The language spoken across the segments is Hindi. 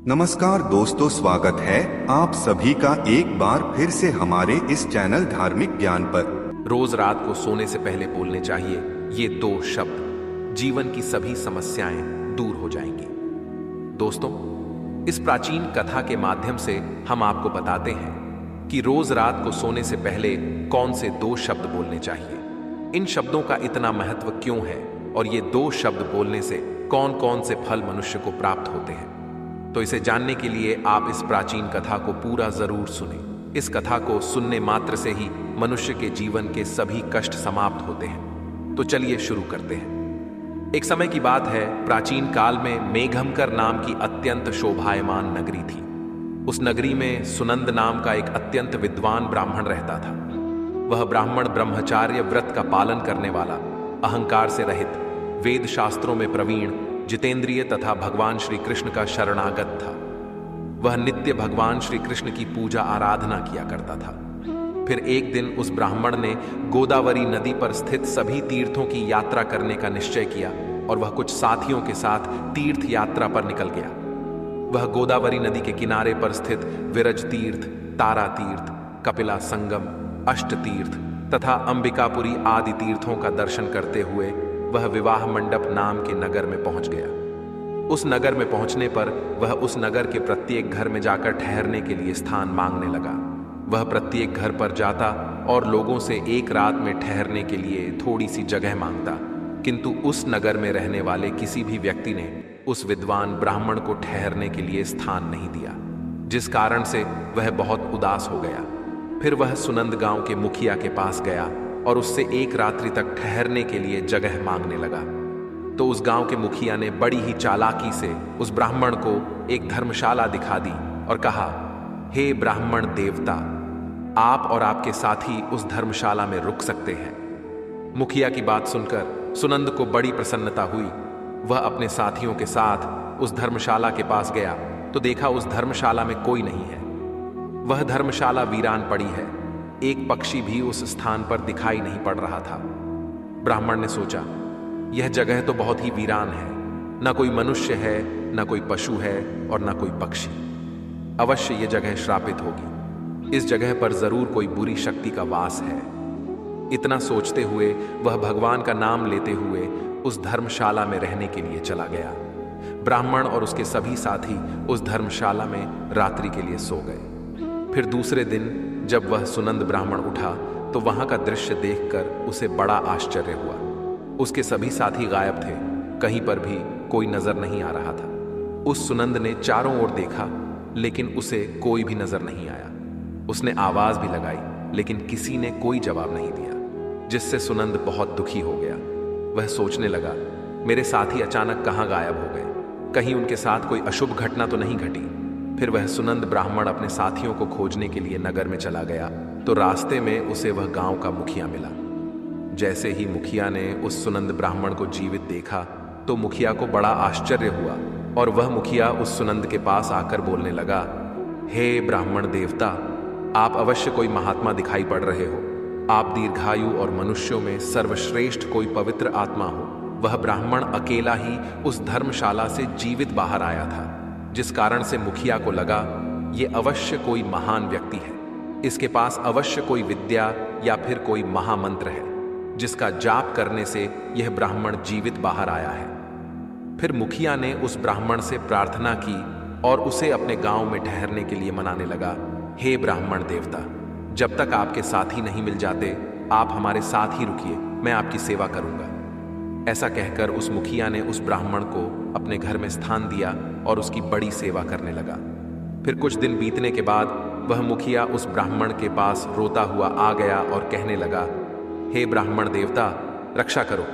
नमस्कार दोस्तों, स्वागत है आप सभी का एक बार फिर से हमारे इस चैनल धार्मिक ज्ञान पर। रोज रात को सोने से पहले बोलने चाहिए ये दो शब्द, जीवन की सभी समस्याएं दूर हो जाएंगी। दोस्तों, इस प्राचीन कथा के माध्यम से हम आपको बताते हैं कि रोज रात को सोने से पहले कौन से दो शब्द बोलने चाहिए, इन शब्दों का इतना महत्व क्यों है और ये दो शब्द बोलने से कौन कौन से फल मनुष्य को प्राप्त होते हैं। तो इसे जानने के लिए आप इस प्राचीन कथा को पूरा जरूर सुनें। इस कथा को सुनने मात्र से ही मनुष्य के जीवन के सभी कष्ट समाप्त होते हैं। तो चलिए शुरू करते हैं। एक समय की बात है, प्राचीन काल में मेघमकर नाम की अत्यंत शोभायमान नगरी थी। उस नगरी में सुनंद नाम का एक अत्यंत विद्वान ब्राह्मण रहता था। वह ब्राह्मण ब्रह्मचार्य व्रत का पालन करने वाला, अहंकार से रहित, वेद शास्त्रों में प्रवीण, जितेंद्रिय तथा भगवान श्री कृष्ण का शरणागत था। वह नित्य भगवान श्री कृष्ण की पूजा आराधना किया करता था। फिर एक दिन उस ब्राह्मण ने गोदावरी नदी पर स्थित सभी तीर्थों की यात्रा करने का निश्चय किया और वह कुछ साथियों के साथ तीर्थ यात्रा पर निकल गया। वह गोदावरी नदी के किनारे पर स्थित विरज तीर्थ, तारा तीर्थ, कपिला संगम, अष्ट तीर्थ तथा अंबिकापुरी आदि तीर्थों का दर्शन करते हुए वह विवाह मंडप नाम के नगर में पहुंच गया। उस नगर में पहुंचने पर वह उस नगर के प्रत्येक घर में जाकर ठहरने के लिए स्थान मांगने लगा। वह प्रत्येक घर पर जाता और लोगों से एक रात में ठहरने के लिए थोड़ी सी जगह मांगता, किंतु उस नगर में रहने वाले किसी भी व्यक्ति ने उस विद्वान ब्राह्मण को ठहरने के लिए स्थान नहीं दिया, जिस कारण से वह बहुत उदास हो गया। फिर वह सुनंद गांव के मुखिया के पास गया और उससे एक रात्रि तक ठहरने के लिए जगह मांगने लगा। तो उस गांव के मुखिया ने बड़ी ही चालाकी से उस ब्राह्मण को एक धर्मशाला दिखा दी और कहा, हे ब्राह्मण देवता, आप और आपके साथी उस धर्मशाला में रुक सकते हैं। मुखिया की बात सुनकर सुनंद को बड़ी प्रसन्नता हुई। वह अपने साथियों के साथ उस धर्मशाला के पास गया तो देखा उस धर्मशाला में कोई नहीं है। वह धर्मशाला वीरान पड़ी है, एक पक्षी भी उस स्थान पर दिखाई नहीं पड़ रहा था। ब्राह्मण ने सोचा, यह जगह तो बहुत ही वीरान है, न कोई मनुष्य है, न कोई पशु है और न कोई पक्षी। अवश्य यह जगह श्रापित होगी, इस जगह पर जरूर कोई बुरी शक्ति का वास है। इतना सोचते हुए वह भगवान का नाम लेते हुए उस धर्मशाला में रहने के लिए चला गया। ब्राह्मण और उसके सभी साथी उस धर्मशाला में रात्रि के लिए सो गए। फिर दूसरे दिन जब वह सुनंद ब्राह्मण उठा तो वहां का दृश्य देखकर उसे बड़ा आश्चर्य हुआ। उसके सभी साथी गायब थे, कहीं पर भी कोई नजर नहीं आ रहा था। उस सुनंद ने चारों ओर देखा, लेकिन उसे कोई भी नजर नहीं आया। उसने आवाज भी लगाई, लेकिन किसी ने कोई जवाब नहीं दिया, जिससे सुनंद बहुत दुखी हो गया। वह सोचने लगा, मेरे साथी अचानक कहाँ गायब हो गए, कहीं उनके साथ कोई अशुभ घटना तो नहीं घटी। फिर वह सुनंद ब्राह्मण अपने साथियों को खोजने के लिए नगर में चला गया तो रास्ते में उसे वह गांव का मुखिया मिला। जैसे ही मुखिया ने उस सुनंद ब्राह्मण को जीवित देखा तो मुखिया को बड़ा आश्चर्य हुआ और वह मुखिया उस सुनंद के पास आकर बोलने लगा, हे ब्राह्मण देवता, आप अवश्य कोई महात्मा दिखाई पड़ रहे हो। आप दीर्घायु और मनुष्यों में सर्वश्रेष्ठ कोई पवित्र आत्मा हो। वह ब्राह्मण अकेला ही उस धर्मशाला से जीवित बाहर आया था, जिस कारण से मुखिया को लगा ये अवश्य कोई महान व्यक्ति है। इसके पास अवश्य कोई विद्या या फिर कोई महामंत्र है, जिसका जाप करने से यह ब्राह्मण जीवित बाहर आया है। फिर मुखिया ने उस ब्राह्मण से प्रार्थना की और उसे अपने गांव में ठहरने के लिए मनाने लगा। हे ब्राह्मण देवता, जब तक आपके साथी नहीं मिल जाते आप हमारे साथ ही रुकिए, मैं आपकी सेवा करूंगा। ऐसा कहकर उस मुखिया ने उस ब्राह्मण को अपने घर में स्थान दिया और उसकी बड़ी सेवा करने लगा। फिर कुछ दिन बीतने के बाद वह मुखिया उस ब्राह्मण के पास रोता हुआ आ गया और कहने लगा, हे ब्राह्मण देवता, रक्षा करो।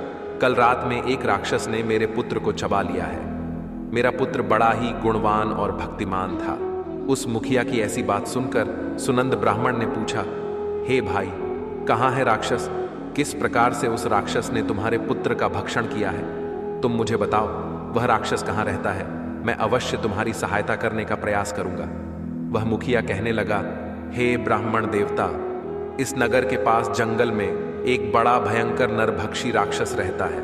कल रात में एक राक्षस ने मेरे पुत्र को चबा लिया है। मेरा पुत्र बड़ा ही गुणवान और भक्तिमान था। उस मुखिया की ऐसी बात सुनकर सुनंद ब्राह्मण ने पूछा, हे भाई, कहाँ है राक्षस? किस प्रकार से उस राक्षस ने तुम्हारे पुत्र का भक्षण किया है? तुम मुझे बताओ, वह राक्षस कहाँ रहता है? मैं अवश्य तुम्हारी सहायता करने का प्रयास करूंगा। वह मुखिया कहने लगा, हे ब्राह्मण देवता, इस नगर के पास जंगल में एक बड़ा भयंकर नरभक्षी राक्षस रहता है।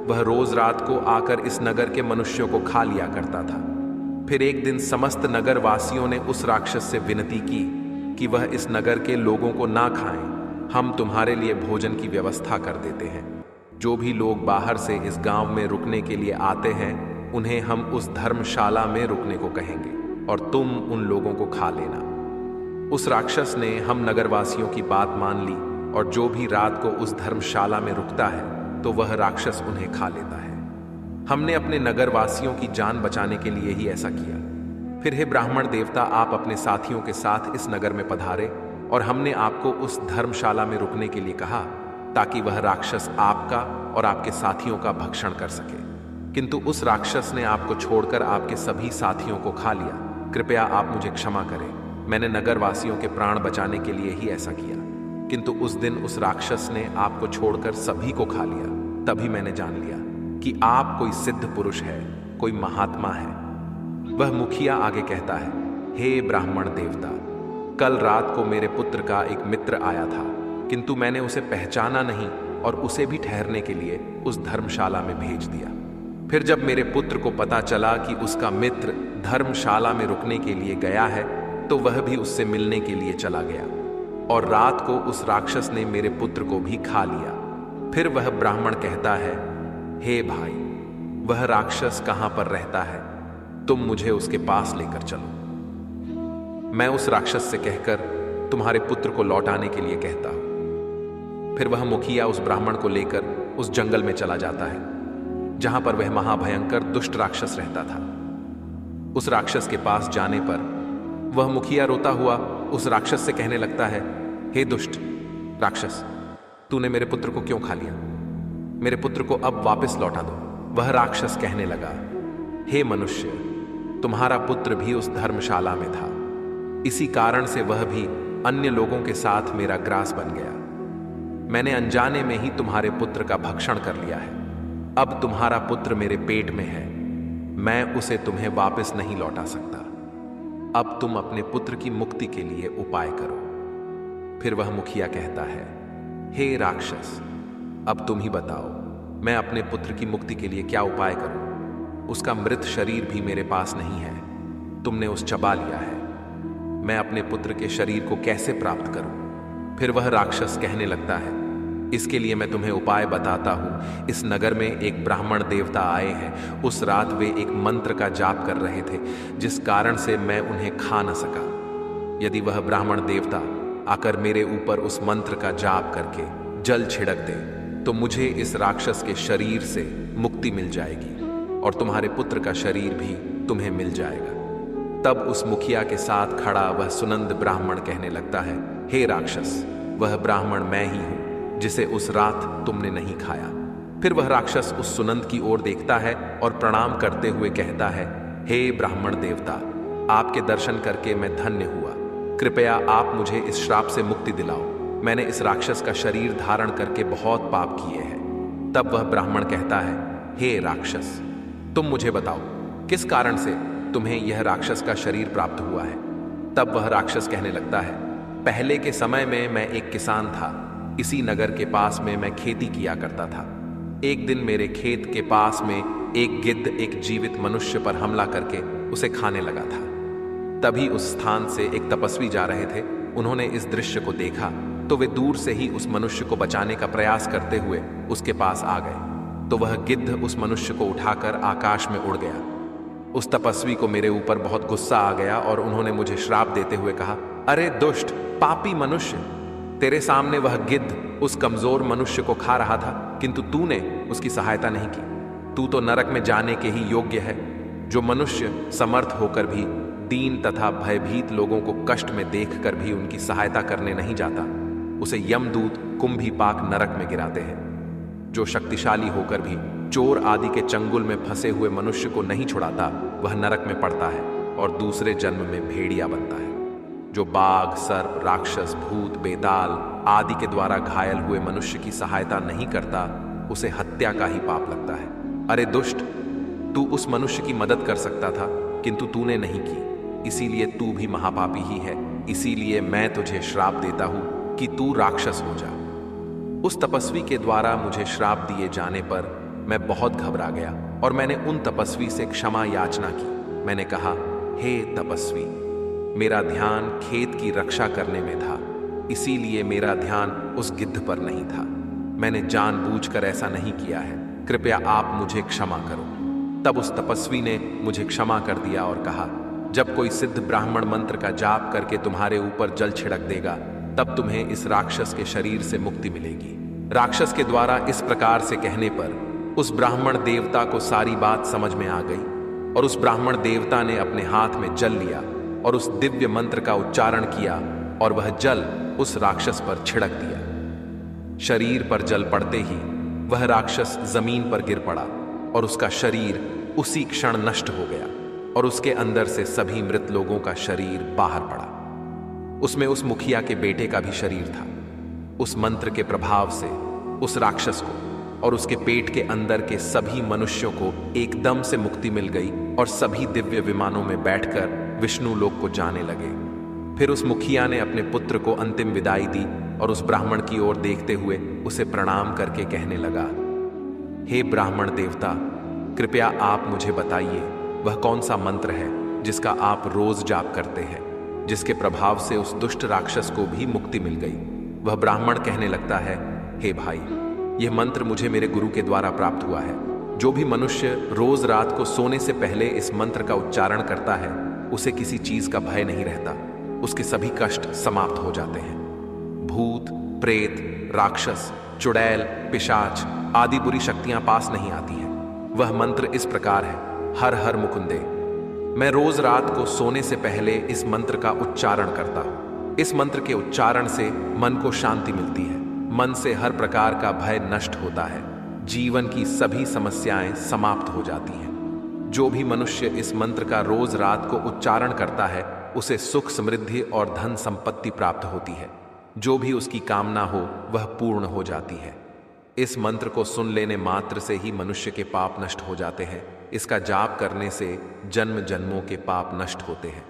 वह रोज रात को आकर इस नगर के मनुष्यों को खा लिया करता था। फिर एक दिन समस्त नगर वासियों ने उस राक्षस से विनती की कि वह इस नगर के लोगों को ना खाएं, हम तुम्हारे लिए भोजन की व्यवस्था कर देते हैं। जो भी लोग बाहर से इस गांव में रुकने के लिए आते हैं उन्हें हम उस धर्मशाला में रुकने को कहेंगे और तुम उन लोगों को खा लेना। उस राक्षस ने हम नगरवासियों की बात मान ली और जो भी रात को उस धर्मशाला में रुकता है तो वह राक्षस उन्हें खा लेता है। हमने अपने नगरवासियों की जान बचाने के लिए ही ऐसा किया। फिर हे ब्राह्मण देवता, आप अपने साथियों के साथ इस नगर में पधारे और हमने आपको उस धर्मशाला में रुकने के लिए कहा ताकि वह राक्षस आपका और आपके साथियों का भक्षण कर सके। किंतु उस राक्षस ने आपको छोड़कर आपके सभी साथियों को खा लिया। कृपया आप मुझे क्षमा करें, मैंने नगरवासियों के प्राण बचाने के लिए ही ऐसा किया। किंतु उस दिन उस राक्षस ने आपको छोड़कर सभी को खा लिया। तभी मैंने जान लिया कि आप कोई सिद्ध पुरुष है, कोई महात्मा है। वह मुखिया आगे कहता है, हे ब्राह्मण देवता, कल रात को मेरे पुत्र का एक मित्र आया था, किंतु मैंने उसे पहचाना नहीं और उसे भी ठहरने के लिए उस धर्मशाला में भेज दिया। फिर जब मेरे पुत्र को पता चला कि उसका मित्र धर्मशाला में रुकने के लिए गया है तो वह भी उससे मिलने के लिए चला गया और रात को उस राक्षस ने मेरे पुत्र को भी खा लिया। फिर वह ब्राह्मण कहता है, हे भाई, वह राक्षस कहां पर रहता है, तुम मुझे उसके पास लेकर चलो। मैं उस राक्षस से कहकर तुम्हारे पुत्र को लौटाने के लिए कहता हूं। फिर वह मुखिया उस ब्राह्मण को लेकर उस जंगल में चला जाता है जहां पर वह महाभयंकर दुष्ट राक्षस रहता था। उस राक्षस के पास जाने पर वह मुखिया रोता हुआ उस राक्षस से कहने लगता है, हे दुष्ट राक्षस, तूने मेरे पुत्र को क्यों खा लिया? मेरे पुत्र को अब वापस लौटा दो। वह राक्षस कहने लगा, हे मनुष्य, तुम्हारा पुत्र भी उस धर्मशाला में था, इसी कारण से वह भी अन्य लोगों के साथ मेरा ग्रास बन गया। मैंने अनजाने में ही तुम्हारे पुत्र का भक्षण कर लिया है। अब तुम्हारा पुत्र मेरे पेट में है, मैं उसे तुम्हें वापस नहीं लौटा सकता। अब तुम अपने पुत्र की मुक्ति के लिए उपाय करो। फिर वह मुखिया कहता है, हे राक्षस, अब तुम ही बताओ, मैं अपने पुत्र की मुक्ति के लिए क्या उपाय करूं? उसका मृत शरीर भी मेरे पास नहीं है, तुमने उस चबा लिया है। मैं अपने पुत्र के शरीर को कैसे प्राप्त करूं? फिर वह राक्षस कहने लगता है, इसके लिए मैं तुम्हें उपाय बताता हूं। इस नगर में एक ब्राह्मण देवता आए हैं। उस रात वे एक मंत्र का जाप कर रहे थे जिस कारण से मैं उन्हें खा न सका। यदि वह ब्राह्मण देवता आकर मेरे ऊपर उस मंत्र का जाप करके जल छिड़क दे तो मुझे इस राक्षस के शरीर से मुक्ति मिल जाएगी और तुम्हारे पुत्र का शरीर भी तुम्हें मिल जाएगा। तब उस मुखिया के साथ खड़ा वह सुनंद ब्राह्मण कहने लगता है, हे राक्षस, वह ब्राह्मण मैं ही हूं जिसे उस रात तुमने नहीं खाया। फिर वह राक्षस उस सुनंद की ओर देखता है और प्रणाम करते हुए कहता है, हे ब्राह्मण देवता, आपके दर्शन करके मैं धन्य हुआ। कृपया आप मुझे इस श्राप से मुक्ति दिलाओ। मैंने इस राक्षस का शरीर धारण करके बहुत पाप किए हैं। तब वह ब्राह्मण कहता है, हे राक्षस, तुम मुझे बताओ किस कारण से तुम्हें यह राक्षस का शरीर प्राप्त हुआ है? तब वह राक्षस कहने लगता है, पहले के समय में मैं एक किसान था। इसी नगर के पास में मैं खेती किया करता था। एक दिन मेरे खेत के पास में एक गिद्ध एक जीवित मनुष्य पर हमला करके उसे खाने लगा था। तभी उस स्थान से एक तपस्वी जा रहे थे। उन्होंने इस दृश्य को देखा तो वे दूर से ही उस मनुष्य को बचाने का प्रयास करते हुए उसके पास आ गए। तो वह गिद्ध उस मनुष्य को उठाकर आकाश में उड़ गया। उस तपस्वी को मेरे ऊपर बहुत गुस्सा आ गया और उन्होंने मुझे श्राप देते हुए कहा, अरे दुष्ट पापी मनुष्य, तेरे सामने वह गिद्ध उस कमजोर मनुष्य को खा रहा था, किंतु तूने उसकी सहायता नहीं की। तू तो नरक में जाने के ही योग्य है। जो मनुष्य समर्थ होकर भी दीन तथा भयभीत लोगों को कष्ट में देखकर भी उनकी सहायता करने नहीं जाता, उसे यमदूत कुंभीपाक नरक में गिराते हैं। जो शक्तिशाली होकर भी चोर आदि के चंगुल में फंसे हुए मनुष्य को नहीं छुड़ाता, वह नरक में पड़ता है और दूसरे जन्म में भेड़िया बनता है। जो बाघ, सर्प, राक्षस, भूत, बेताल आदि के द्वारा घायल हुए मनुष्य की सहायता नहीं करता, उसे हत्या का ही पाप लगता है। अरे दुष्ट, तू उस मनुष्य की मदद कर सकता था, किंतु तूने नहीं की, इसीलिए तू भी महापापी ही है। इसीलिए मैं तुझे श्राप देता हूं कि तू राक्षस हो जा। उस तपस्वी के द्वारा मुझे श्राप दिए जाने पर मैं बहुत घबरा गया और मैंने उन तपस्वी से क्षमा याचना की। मैंने कहा, हे तपस्वी, मेरा ध्यान खेत की रक्षा करने में था, इसीलिए मेरा ध्यान उस गिद्ध पर नहीं था। मैंने जानबूझकर ऐसा नहीं किया है, कृपया आप मुझे क्षमा करो। तब उस तपस्वी ने मुझे क्षमा कर दिया और कहा, जब कोई सिद्ध ब्राह्मण मंत्र का जाप करके तुम्हारे ऊपर जल छिड़क देगा, तब तुम्हें इस राक्षस के शरीर से मुक्ति मिलेगी। राक्षस के द्वारा इस प्रकार से कहने पर उस ब्राह्मण देवता को सारी बात समझ में आ गई और उस ब्राह्मण देवता ने अपने हाथ में जल लिया और उस दिव्य मंत्र का उच्चारण किया और वह जल उस राक्षस पर छिड़क दिया। शरीर पर जल पड़ते ही वह राक्षस जमीन पर गिर पड़ा और उसका शरीर उसी क्षण नष्ट हो गया और उसके अंदर से सभी मृत लोगों का शरीर बाहर पड़ा। उसमें उस मुखिया के बेटे का भी शरीर था। उस मंत्र के प्रभाव से उस राक्षस को और उसके पेट के अंदर के सभी मनुष्यों को एकदम से मुक्ति मिल गई और सभी दिव्य विमानों में बैठकर विष्णु लोक को जाने लगे। फिर उस मुखिया ने अपने पुत्र को अंतिम विदाई दी और उस ब्राह्मण की ओर देखते हुए उसे प्रणाम करके कहने लगा, हे ब्राह्मण देवता, कृपया आप मुझे बताइए वह कौन सा मंत्र है जिसका आप रोज जाप करते हैं, जिसके प्रभाव से उस दुष्ट राक्षस को भी मुक्ति मिल गई। वह ब्राह्मण कहने लगता है, हे भाई, यह मंत्र मुझे मेरे गुरु के द्वारा प्राप्त हुआ है। जो भी मनुष्य रोज रात को सोने से पहले इस मंत्र का उच्चारण करता है, उसे किसी चीज का भय नहीं रहता, उसके सभी कष्ट समाप्त हो जाते हैं। भूत, प्रेत, राक्षस, चुड़ैल, पिशाच आदि बुरी शक्तियां पास नहीं आती हैं। वह मंत्र इस प्रकार है, हर हर मुकुंदे। मैं रोज रात को सोने से पहले इस मंत्र का उच्चारण करता हूं। इस मंत्र के उच्चारण से मन को शांति मिलती है, मन से हर प्रकार का भय नष्ट होता है, जीवन की सभी समस्याएं समाप्त हो जाती हैं। जो भी मनुष्य इस मंत्र का रोज रात को उच्चारण करता है, उसे सुख, समृद्धि और धन संपत्ति प्राप्त होती है। जो भी उसकी कामना हो वह पूर्ण हो जाती है। इस मंत्र को सुन लेने मात्र से ही मनुष्य के पाप नष्ट हो जाते हैं। इसका जाप करने से जन्म जन्मों के पाप नष्ट होते हैं।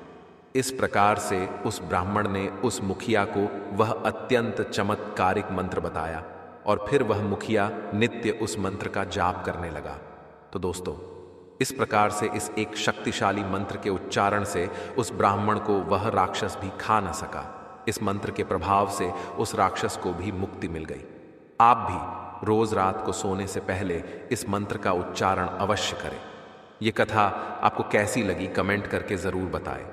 इस प्रकार से उस ब्राह्मण ने उस मुखिया को वह अत्यंत चमत्कारिक मंत्र बताया और फिर वह मुखिया नित्य उस मंत्र का जाप करने लगा। तो दोस्तों, इस प्रकार से इस एक शक्तिशाली मंत्र के उच्चारण से उस ब्राह्मण को वह राक्षस भी खा न सका। इस मंत्र के प्रभाव से उस राक्षस को भी मुक्ति मिल गई। आप भी रोज रात को सोने से पहले इस मंत्र का उच्चारण अवश्य करें। ये कथा आपको कैसी लगी कमेंट करके जरूर बताएं।